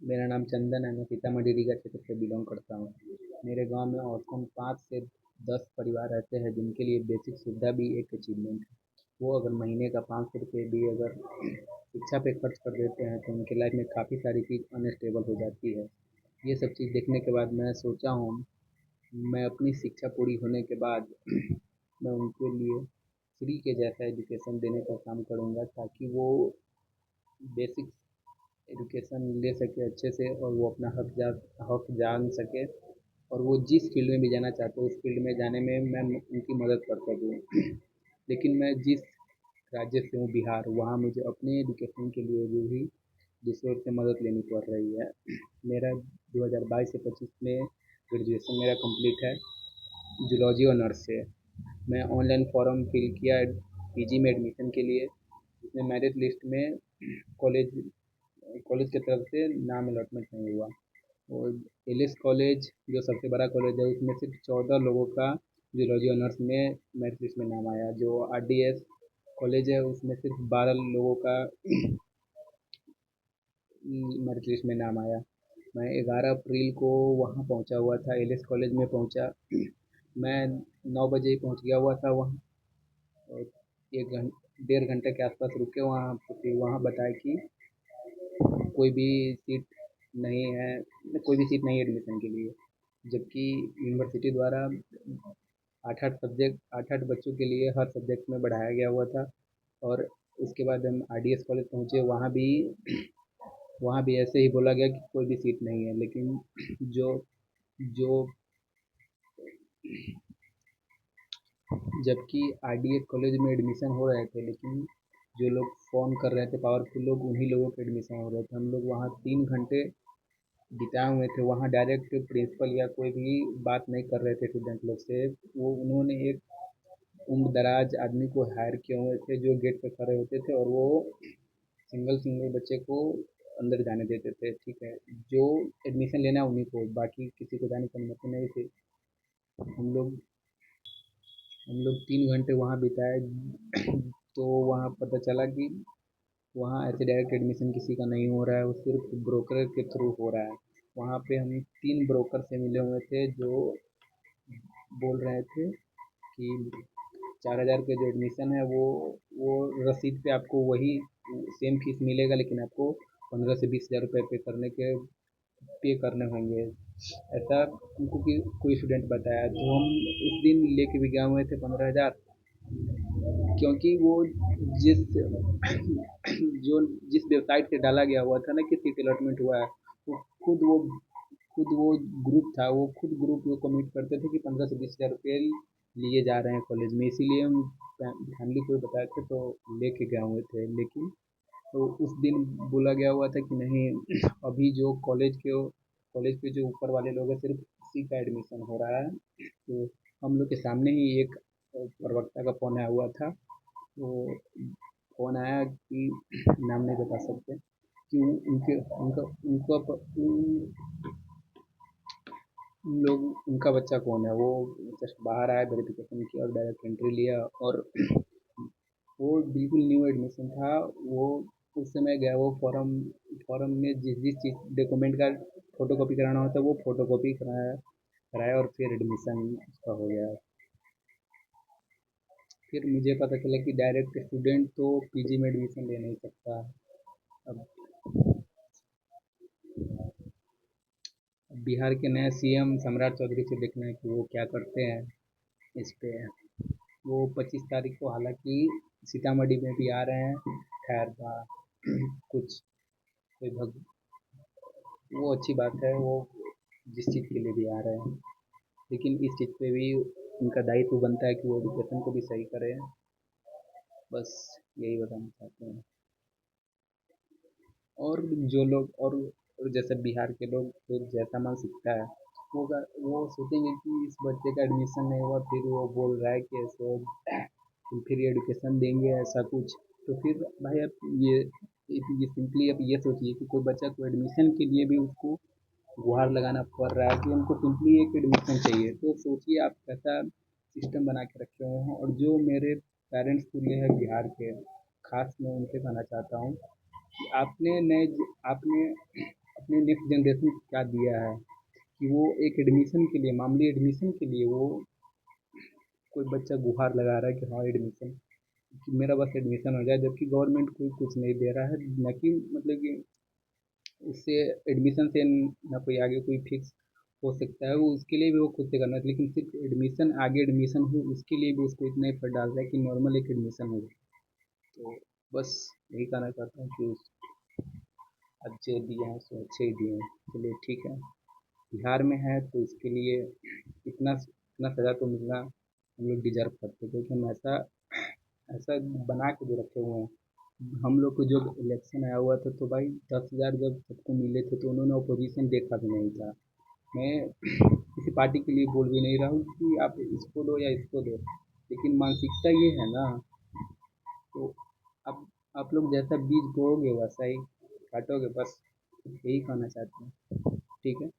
मेरा नाम चंदन है, मैं सीतामढ़ी रीगा क्षेत्र से बिलोंग करता हूँ। मेरे गांव में औसतन 5 से 10 परिवार ऐसे हैं जिनके लिए बेसिक सुविधा भी एक अचीवमेंट है। वो अगर महीने का 500 रुपये भी अगर शिक्षा पे खर्च कर देते हैं तो उनकी लाइफ में काफ़ी सारी चीज़ अनस्टेबल हो जाती है। ये सब चीज़ देखने के बाद मैं सोचा हूँ, मैं अपनी शिक्षा पूरी होने के बाद मैं उनके लिए फ्री के जैसा एजुकेशन देने का काम करूँगा, ताकि वो बेसिक एजुकेशन ले सके अच्छे से और वो अपना हक जान सके, और वो जिस फील्ड में भी जाना चाहते हो उस फील्ड में जाने में मैं उनकी मदद कर सकूँ। लेकिन मैं जिस राज्य से हूँ, बिहार, वहाँ मुझे अपने एजुकेशन के लिए भी दूसरों से मदद लेनी पड़ रही है। मेरा 2022 से 25 में ग्रेजुएशन मेरा कंप्लीट है, जूलॉजी ऑनर्स से। मैं ऑनलाइन फॉर्म फिल किया पीजी में एडमिशन के लिए, जिसमें मेरिट लिस्ट में कॉलेज कॉलेज की तरफ से नाम अलॉटमेंट नहीं हुआ। और एलिस कॉलेज जो सबसे बड़ा कॉलेज है, उसमें सिर्फ 14 लोगों का जूलॉजी ऑनर्स में मेरिट लिस्ट में नाम आया। जो आरडीएस कॉलेज है उसमें सिर्फ 12 लोगों का मेरिट लिस्ट में नाम आया। मैं 11 अप्रैल को वहाँ पहुँचा हुआ था, एलिस कॉलेज में पहुँचा। मैं 9 बजे ही पहुँच गया हुआ था वहाँ, और 1 डेढ़ घंटे के आसपास रुके वहाँ। तो फिर वहाँ बताया कि कोई भी सीट नहीं है, कोई भी सीट नहीं है एडमिशन के लिए। जबकि यूनिवर्सिटी द्वारा आठ आठ बच्चों के लिए हर सब्जेक्ट में बढ़ाया गया हुआ था। और उसके बाद हम आरडीएस कॉलेज पहुँचे, वहाँ भी ऐसे ही बोला गया कि कोई भी सीट नहीं है। लेकिन जो जो जबकि आरडीएस कॉलेज में एडमिशन हो रहे थे, लेकिन जो लोग फ़ोन कर रहे थे पावरफुल लोग, उन्हीं लोगों के एडमिशन हो रहे थे। हम लोग वहाँ 3 घंटे बिताए हुए थे। वहाँ डायरेक्ट प्रिंसिपल या कोई भी बात नहीं कर रहे थे स्टूडेंट लोग से। वो उन्होंने एक उम्र दराज आदमी को हायर किए हुए थे जो गेट पे खड़े होते थे, और वो सिंगल सिंगल बच्चे को अंदर जाने देते थे। ठीक है, जो एडमिशन लेना है उन्हीं को, बाकी किसी को जाने की अनुमति नहीं थी। हम लोग हम लोग 3 घंटे वहाँ बिताए। तो वहाँ पता चला कि वहाँ ऐसे डायरेक्ट एडमिशन किसी का नहीं हो रहा है, वो सिर्फ ब्रोकर के थ्रू हो रहा है। वहाँ पे हम 3 ब्रोकर से मिले हुए थे जो बोल रहे थे कि 4,000 का जो एडमिशन है वो रसीद पे आपको वही सेम फीस मिलेगा, लेकिन आपको 15 से 20 हज़ार रुपये पे करने होंगे। ऐसा हमको कि कोई स्टूडेंट बताया, तो हम उस दिन लेके भी गए हुए थे 15,000। क्योंकि वो जिस जो जिस वेबसाइट से डाला गया हुआ था ना कि सीट अलॉटमेंट हुआ है, वो खुद वो खुद वो ग्रुप था, वो खुद ग्रुप वो कमिट करते थे कि 15 से 20 हज़ार रुपये लिए जा रहे हैं कॉलेज में। इसीलिए हम फैमिली को बताए थे तो लेके गए हुए थे। लेकिन तो उस दिन बोला गया हुआ था कि नहीं, अभी जो कॉलेज के जो ऊपर वाले लोग हैं सिर्फ उसी का एडमिशन हो रहा है। तो हम लोग के सामने ही एक प्रवक्ता का फ़ोन आया हुआ था। तो फ़ोन आया कि नाम नहीं बता सकते कि उनके उनका उनको उन लोग उनका बच्चा कौन है। वो जस्ट बाहर आया, वेरिफिकेशन किया और डायरेक्ट एंट्री लिया। और वो बिल्कुल न्यू एडमिशन था। वो उस समय गया, वो फॉर्म में जिस जिस चीज़ डॉक्यूमेंट का फ़ोटो कॉपी कराना होता है वो फ़ोटो कॉपी कराया कराया और फिर एडमिशन उसका हो गया। फिर मुझे पता चला कि डायरेक्ट स्टूडेंट तो पीजी में एडमिशन ले नहीं सकता। अब बिहार के नए सीएम सम्राट चौधरी से देखना है कि वो क्या करते हैं इस पे। वो 25 तारीख को हालांकि सीतामढ़ी में भी आ रहे हैं। खैर कुछ कोई भग वो अच्छी बात है, वो जिस चीज़ के लिए भी आ रहे हैं। लेकिन इस चीज़ पे भी उनका दायित्व बनता है कि वो एजुकेशन को भी सही करें। बस यही बताना चाहते हैं। और जो लोग और जैसे बिहार के लोग फिर जैसा मानसिकता है, वो सोचेंगे कि इस बच्चे का एडमिशन नहीं हुआ, फिर वो बोल रहा है कि ऐसे फिर एडुकेशन देंगे ऐसा कुछ। तो फिर भाई आप ये सिंपली आप ये सोचिए कि कोई बच्चा को एडमिशन के लिए भी उसको गुहार लगाना पड़ रहा है कि उनको सिंपली एक एडमिशन चाहिए। तो सोचिए आप कैसा सिस्टम बना के रखे हुए हैं। और जो मेरे पेरेंट्स पूरे हैं बिहार के, खास मैं उनसे कहना चाहता हूँ कि आपने अपने नेक्स्ट जनरेशन को क्या दिया है कि वो एक एडमिशन के लिए, मामूली एडमिशन के लिए वो कोई बच्चा गुहार लगा रहा है कि हाँ एडमिशन, कि मेरा बस एडमिशन हो जाए, जबकि गवर्नमेंट कोई कुछ नहीं दे रहा है, न कि मतलब कि उससे एडमिशन से ना कोई आगे कोई फिक्स हो सकता है, वो उसके लिए भी वो खुद से करना है, लेकिन सिर्फ एडमिशन, आगे एडमिशन हो उसके लिए भी उसको इतना एफर्ट डाल रहा है कि नॉर्मल एक एडमिशन हो जाए। तो बस यही कहना चाहता हूँ कि अच्छे दिए हैं सो अच्छे ही दिए हैं, चलिए ठीक है। बिहार में है तो इसके लिए इतना सज़ा तो मिलना हम लोग डिजर्व करते, क्योंकि हम ऐसा ऐसा बना के जो रखे हुए हैं। हम लोग को जब इलेक्शन आया हुआ था तो भाई 10,000 जब सबको मिले थे तो उन्होंने अपोजिशन देखा भी नहीं था। मैं किसी पार्टी के लिए बोल भी नहीं रहा हूँ कि आप इसको दो या इसको दो, लेकिन मानसिकता ये है ना, तो अब आप लोग जैसा बीज बोओगे वैसा ही काटोगे, बस यही कहना चाहते हैं। ठीक है।